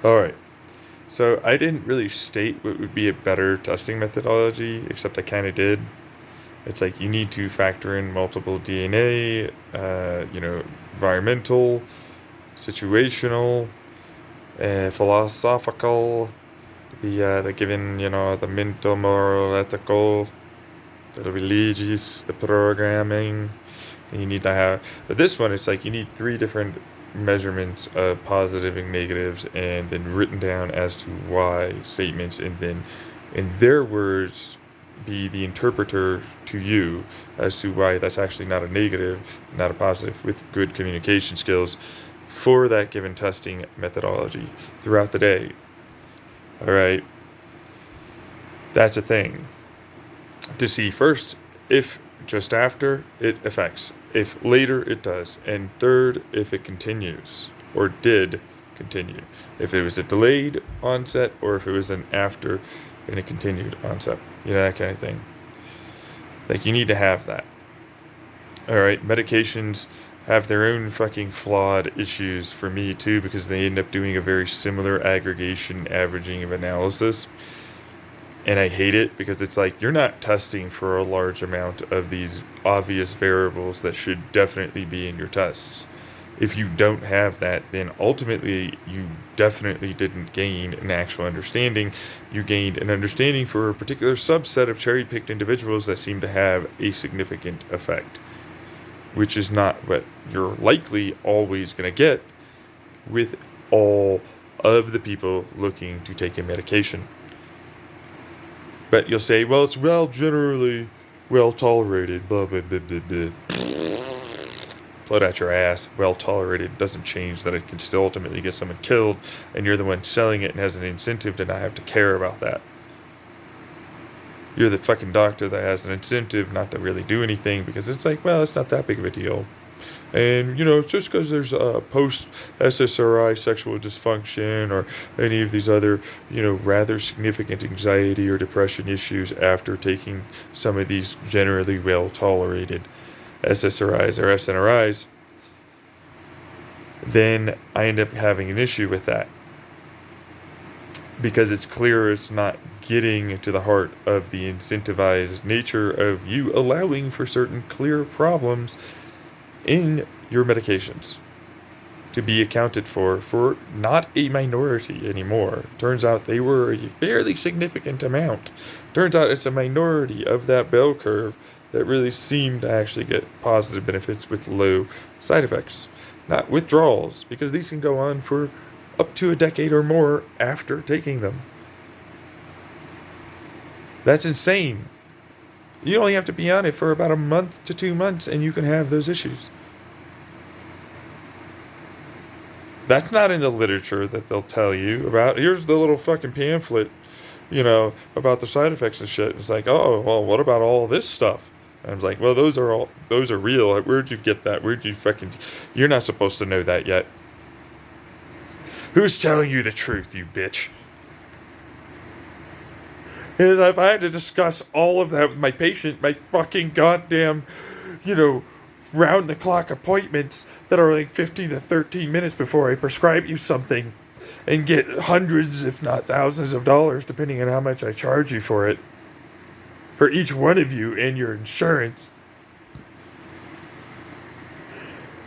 All right. So I didn't really state what would be a better testing methodology, except I kind of did. It's like you need to factor in multiple DNA, environmental, situational, philosophical, the given, the mental, moral, ethical, the religious, the programming. And you need to have, but this one, it's like you need three different measurements of positive and negatives, and then written down as to why statements, and then in their words, be the interpreter to you as to why that's actually not a negative, not a positive, with good communication skills for that given testing methodology throughout the day. All right, that's a thing to see first if just after it affects, if later it does, and third, if it continues or did continue, if it was a delayed onset or if it was an after and a continued onset, that kind of thing. Like, you need to have that. All right, medications have their own fucking flawed issues for me too, because they end up doing a very similar aggregation, averaging of analysis. And I hate it because it's like you're not testing for a large amount of these obvious variables that should definitely be in your tests. If you don't have that, then ultimately you definitely didn't gain an actual understanding. You gained an understanding for a particular subset of cherry picked individuals that seem to have a significant effect, which is not what you're likely always going to get with all of the people looking to take a medication. But you'll say, well, it's generally well tolerated, blah, blah, blah, blah, blah. Float out your ass. Well tolerated doesn't change that it can still ultimately get someone killed, and you're the one selling it and has an incentive to not have to care about that. You're the fucking doctor that has an incentive not to really do anything because it's like, well, it's not that big of a deal. And, it's just because there's a post-SSRI sexual dysfunction or any of these other, rather significant anxiety or depression issues after taking some of these generally well-tolerated SSRIs or SNRIs, then I end up having an issue with that. Because it's clear it's not getting to the heart of the incentivized nature of you allowing for certain clear problems in your medications to be accounted for not a minority anymore. Turns out they were a fairly significant amount. Turns out it's a minority of that bell curve that really seem to actually get positive benefits with low side effects, not withdrawals, because these can go on for up to a decade or more after taking them. That's insane. You only have to be on it for about a month to 2 months and you can have those issues. That's not in the literature that they'll tell you about. Here's the little fucking pamphlet, about the side effects and shit. It's like, oh, well, what about all this stuff? And I was like, well, those are real. Where'd you get that? You're not supposed to know that yet. Who's telling you the truth, you bitch? And if I had to discuss all of that with my patient, my fucking goddamn, round the clock appointments that are like 15 to 13 minutes before I prescribe you something and get hundreds, if not thousands of dollars, depending on how much I charge you for it, for each one of you and your insurance,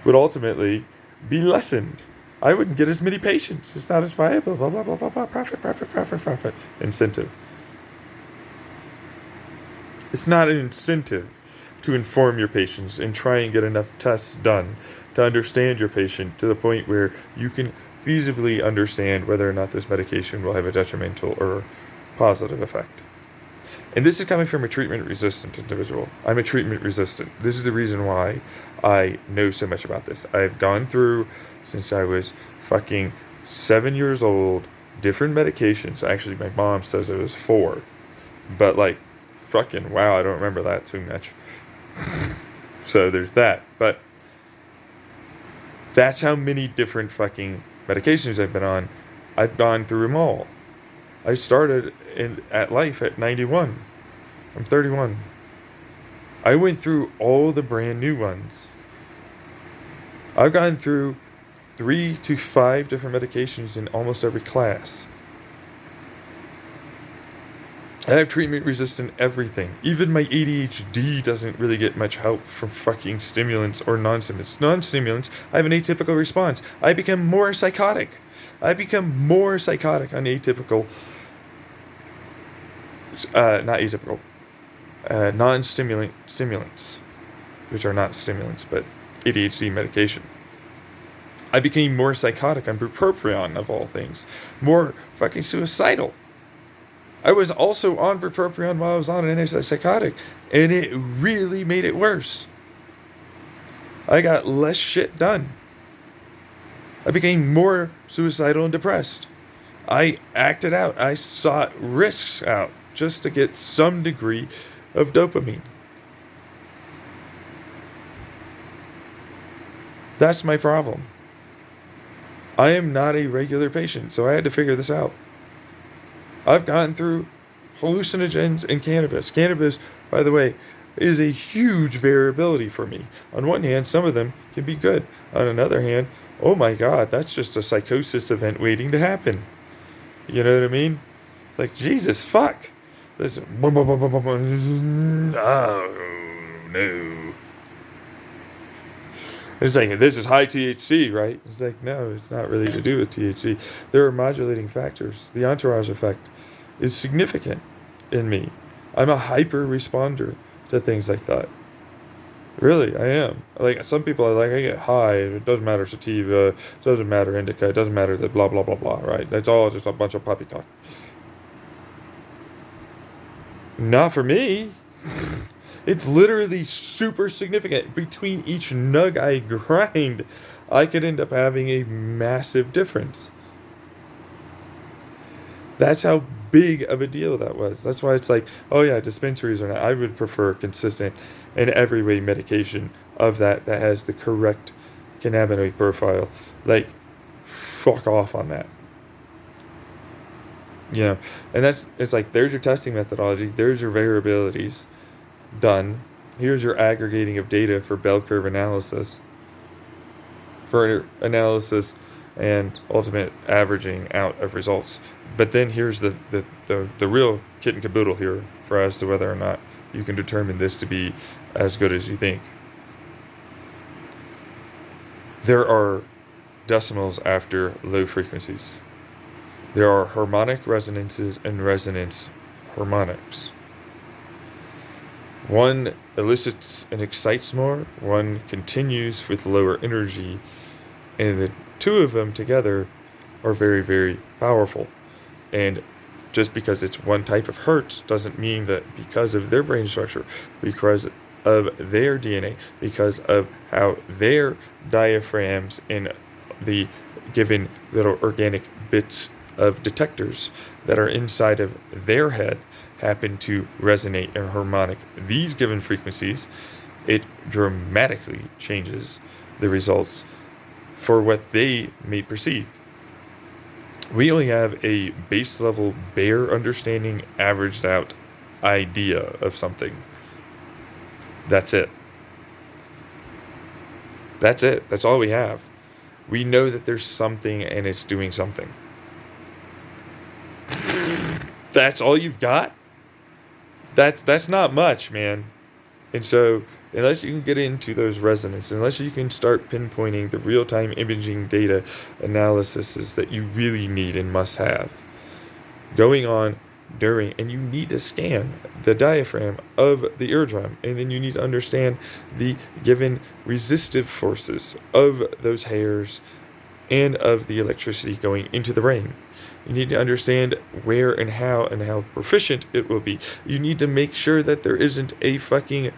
would ultimately be lessened. I wouldn't get as many patients. It's not as viable. Blah, blah, blah, blah, blah. Profit. Incentive. It's not an incentive to inform your patients and try and get enough tests done to understand your patient to the point where you can feasibly understand whether or not this medication will have a detrimental or positive effect. And this is coming from a treatment-resistant individual. I'm a treatment-resistant. This is the reason why I know so much about this. I've gone through, since I was fucking 7 years old, different medications. Actually, my mom says it was 4. But, fucking wow, I don't remember that too much. So there's that. But that's how many different fucking medications I've been on. I've gone through them all. I started at life at 91. I'm 31. I went through all the brand new ones. I've gone through 3 to 5 different medications in almost every class. I have treatment-resistant everything. Even my ADHD doesn't really get much help from fucking stimulants or non-stimulants. Non-stimulants, I have an atypical response. I become more psychotic. I become more psychotic on atypical, not atypical, non-stimulant stimulants, which are not stimulants, but ADHD medication. I became more psychotic on bupropion, of all things. More fucking suicidal. I was also on bupropion while I was on an antipsychotic, and it really made it worse. I got less shit done. I became more suicidal and depressed. I acted out. I sought risks out just to get some degree of dopamine. That's my problem. I am not a regular patient, so I had to figure this out. I've gone through hallucinogens and cannabis. Cannabis, by the way, is a huge variability for me. On one hand, some of them can be good. On another hand, oh my God, that's just a psychosis event waiting to happen. You know what I mean? Like, Jesus, fuck. This, oh, no. It's like, this is high THC, right? It's like, no, it's not really to do with THC. There are modulating factors. The entourage effect is significant in me. I'm a hyper responder to things like that. Really, I am. Like, some people are like, I get high, it doesn't matter sativa, it doesn't matter indica, it doesn't matter that blah, blah, blah, blah, right? That's all just a bunch of poppycock. Not for me. It's literally super significant. Between each nug I grind, I could end up having a massive difference. That's how big of a deal that was. That's why it's like, oh yeah, dispensaries are not. I would prefer consistent and every way medication of that has the correct cannabinoid profile. Like, fuck off on that. You know, and it's like, there's your testing methodology, there's your variabilities done. Here's your aggregating of data for bell curve analysis. For analysis and ultimate averaging out of results. But then here's the real kit and caboodle here for as to whether or not you can determine this to be as good as you think. There are decimals after low frequencies. There are harmonic resonances and resonance harmonics. One elicits and excites more, one continues with lower energy, and the two of them together are very, very powerful. And just because it's one type of hertz doesn't mean that because of their brain structure, because of their DNA, because of how their diaphragms in the given little organic bits of detectors that are inside of their head happen to resonate in harmonic these given frequencies, it dramatically changes the results for what they may perceive. We only have a base level, bare understanding, averaged out idea of something. That's it. That's it. That's all we have. We know that there's something and it's doing something. That's all you've got? That's not much, man. And so, unless you can get into those resonances, unless you can start pinpointing the real-time imaging data analyses that you really need and must have going on during, and you need to scan the diaphragm of the eardrum, and then you need to understand the given resistive forces of those hairs and of the electricity going into the brain. You need to understand where and how proficient it will be. You need to make sure that there isn't a fucking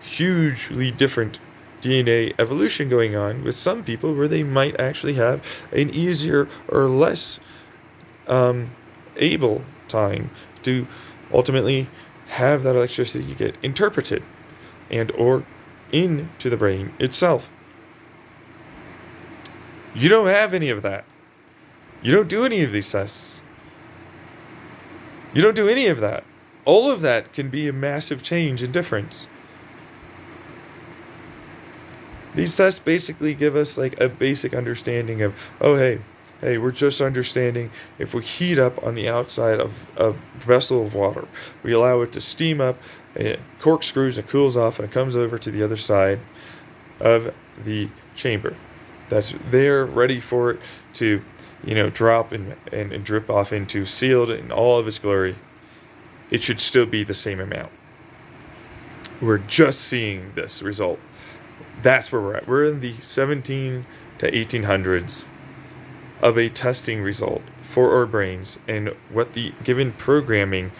hugely different DNA evolution going on with some people where they might actually have an easier or less able time to ultimately have that electricity get interpreted and or into the brain itself. You don't have any of that. You don't do any of these tests. You don't do any of that. All of that can be a massive change and difference. These tests basically give us like a basic understanding of, oh, hey, we're just understanding if we heat up on the outside of a vessel of water, we allow it to steam up, it corkscrews and cools off, and it comes over to the other side of the chamber. That's there, ready for it to, drop and drip off into, sealed in all of its glory. It should still be the same amount. We're just seeing this result. That's where we're at. We're in the 17 to 1800s of a testing result for our brains and what the given programming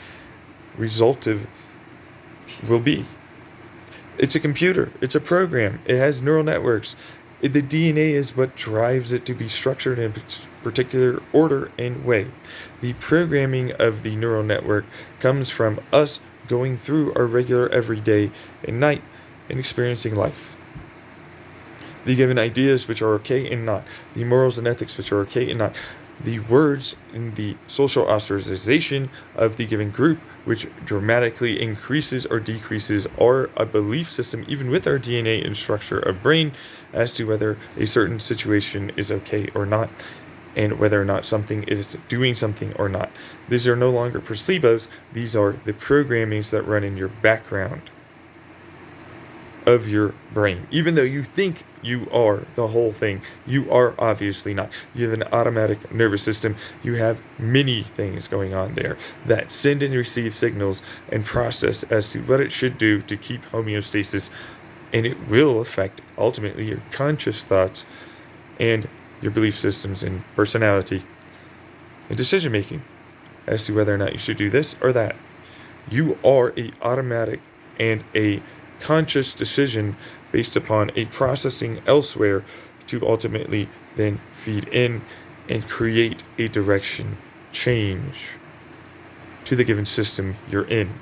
resultive will be. It's a computer. It's a program. It has neural networks. The DNA is what drives it to be structured in a particular order and way. The programming of the neural network comes from us going through our regular everyday and night and experiencing life. The given ideas which are okay and not, the morals and ethics which are okay and not, the words in the social ostracization of the given group which dramatically increases or decreases our belief system, even with our DNA and structure of brain, as to whether a certain situation is okay or not, and whether or not something is doing something or not. These are no longer placebos. These are the programmings that run in your background of your brain. Even though you think you are the whole thing, you are obviously not. You have an automatic nervous system. You have many things going on there that send and receive signals and process as to what it should do to keep homeostasis, and it will affect ultimately your conscious thoughts and your belief systems and personality and decision making as to whether or not you should do this or that. You are a automatic and a conscious decision based upon a processing elsewhere to ultimately then feed in and create a direction change to the given system you're in.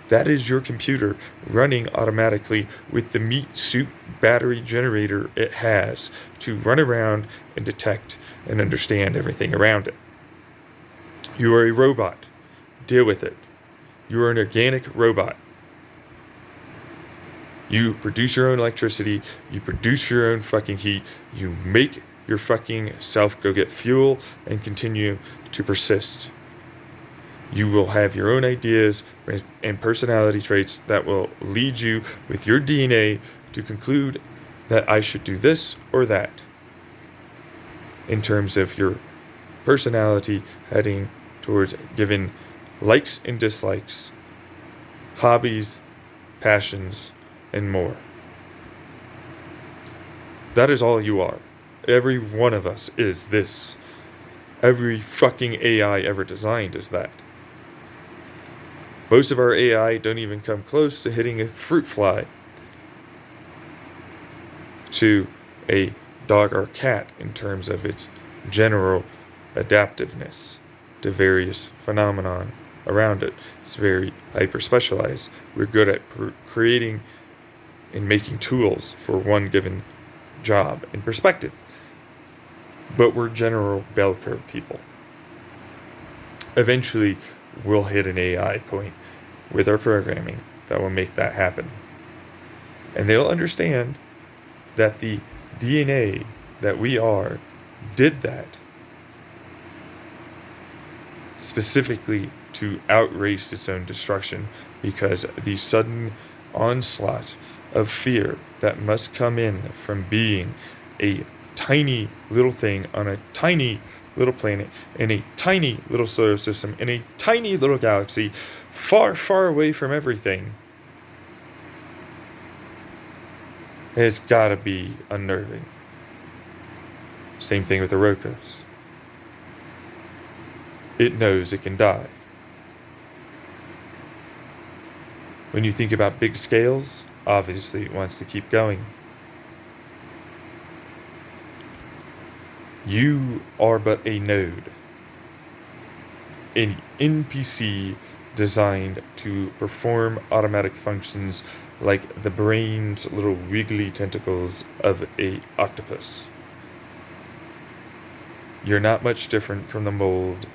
That is your computer running automatically with the meat suit battery generator it has to run around and detect and understand everything around it. You are a robot. Deal with it. You are an organic robot. You produce your own electricity. You produce your own fucking heat. You make your fucking self go get fuel and continue to persist. You will have your own ideas and personality traits that will lead you with your DNA to conclude that I should do this or that in terms of your personality heading towards given likes and dislikes, hobbies, passions, and more. That is all you are. Every one of us is this. Every fucking AI ever designed is that. Most of our AI don't even come close to hitting a fruit fly to a dog or cat in terms of its general adaptiveness to various phenomenon around it. It's very hyper specialized. We're good at creating and making tools for one given job and perspective. But we're general bell curve people. Eventually, we'll hit an AI point with our programming that will make that happen. And they'll understand that the DNA that we are did that specifically to outrace its own destruction, because the sudden onslaught of fear that must come in from being a tiny little thing on a tiny little planet in a tiny little solar system in a tiny little galaxy far, far away from everything has got to be unnerving. Same thing with the Rokos. It knows it can die. When you think about big scales, obviously it wants to keep going. You are but a node, an NPC designed to perform automatic functions like the brain's little wiggly tentacles of a octopus. You're not much different from the mold.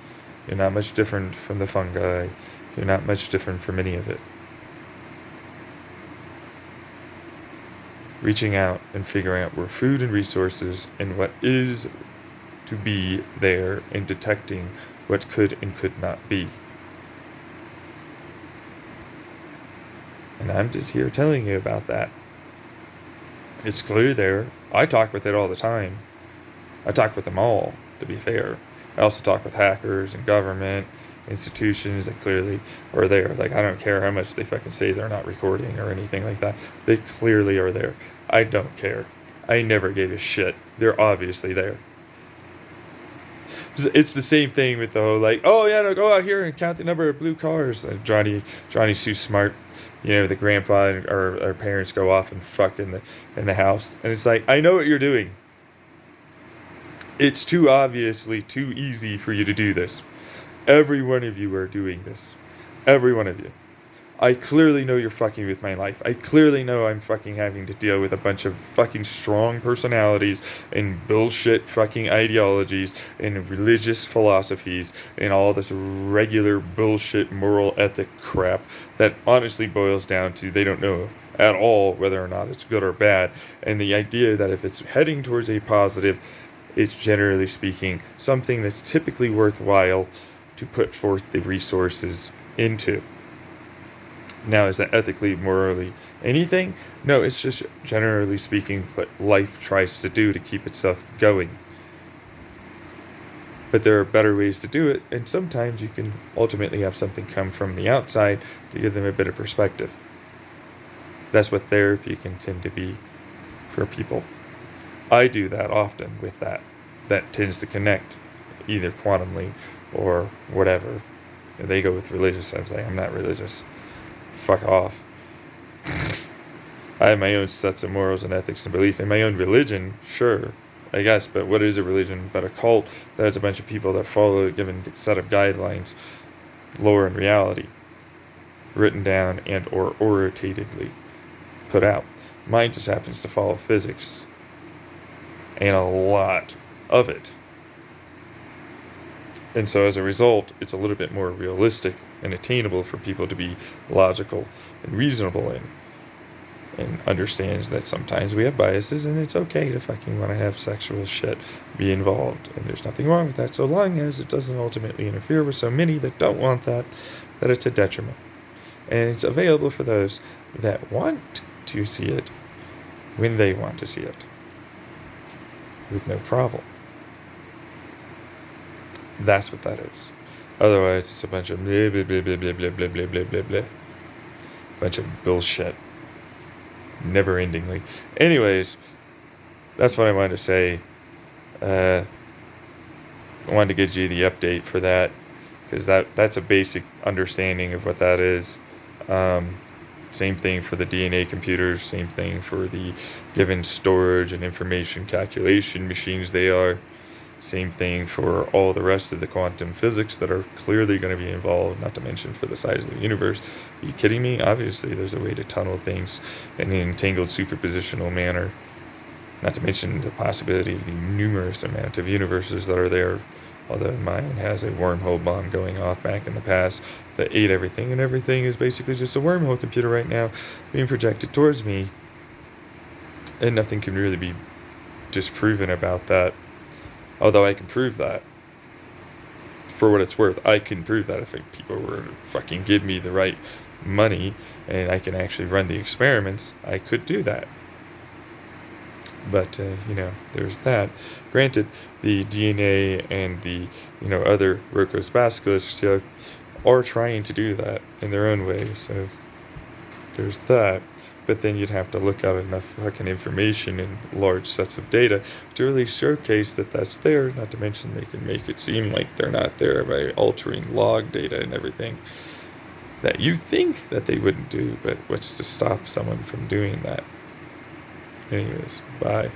You're not much different from the fungi. You're not much different from any of it. reaching out and figuring out where food and resources and what is to be there, and detecting what could and could not be. And I'm just here telling you about that. It's clear there. I talk with it all the time. I talk with them all, to be fair. I also talk with hackers and government institutions that clearly are there. Like, I don't care how much they fucking say they're not recording or anything like that. They clearly are there. I don't care. I never gave a shit. They're obviously there. It's the same thing with the whole, like, oh yeah, no, go out here and count the number of blue cars. Johnny's too smart. The grandpa or our parents go off and fuck in the house, and it's like, I know what you're doing. It's too obviously too easy for you to do this. Every one of you are doing this. Every one of you. I clearly know you're fucking with my life. I clearly know I'm fucking having to deal with a bunch of fucking strong personalities and bullshit fucking ideologies and religious philosophies and all this regular bullshit moral ethic crap that honestly boils down to they don't know at all whether or not it's good or bad. And the idea that if it's heading towards a positive, it's generally speaking something that's typically worthwhile to put forth the resources into. Now, is that ethically, morally, anything? No, it's just generally speaking what life tries to do to keep itself going. But there are better ways to do it, and sometimes you can ultimately have something come from the outside to give them a bit of perspective. That's what therapy can tend to be for people. I do that often with that. That tends to connect, either quantumly or whatever. They go with religious. I was like, I'm not religious. Fuck off. I have my own sets of morals and ethics and belief. In my own religion, sure, I guess, but what is a religion but a cult that has a bunch of people that follow a given set of guidelines, lore and reality, written down and or oratatedly put out. Mine just happens to follow physics, and a lot of it. And so as a result, it's a little bit more realistic and attainable for people to be logical and reasonable in. And understands that sometimes we have biases and it's okay to fucking want to have sexual shit be involved. And there's nothing wrong with that so long as it doesn't ultimately interfere with so many that don't want that it's a detriment. And it's available for those that want to see it when they want to see it. With no problem. That's what that is. Otherwise, it's a bunch of blah, blah, blah, blah, blah, blah, blah, blah, blah, blah, blah. Bunch of bullshit. Never-endingly. Anyways, that's what I wanted to say. I wanted to give you the update for that, because that's a basic understanding of what that is. Same thing for the DNA computers, same thing for the given storage and information calculation machines they are. Same thing for all the rest of the quantum physics that are clearly going to be involved, not to mention for the size of the universe. Are you kidding me? Obviously, there's a way to tunnel things in an entangled superpositional manner. Not to mention the possibility of the numerous amount of universes that are there. Although mine has a wormhole bomb going off back in the past that ate everything, and everything is basically just a wormhole computer right now being projected towards me. And nothing can really be disproven about that. Although I can prove that. For what it's worth, I can prove that if people were to fucking give me the right money and I can actually run the experiments, I could do that. But, there's that. Granted, the DNA and the, other Rocco's basilisk are trying to do that in their own way, so there's that. But then you'd have to look at enough fucking information and large sets of data to really showcase that that's there, not to mention they can make it seem like they're not there by altering log data and everything that you think that they wouldn't do, but what's to stop someone from doing that? Anyways, bye.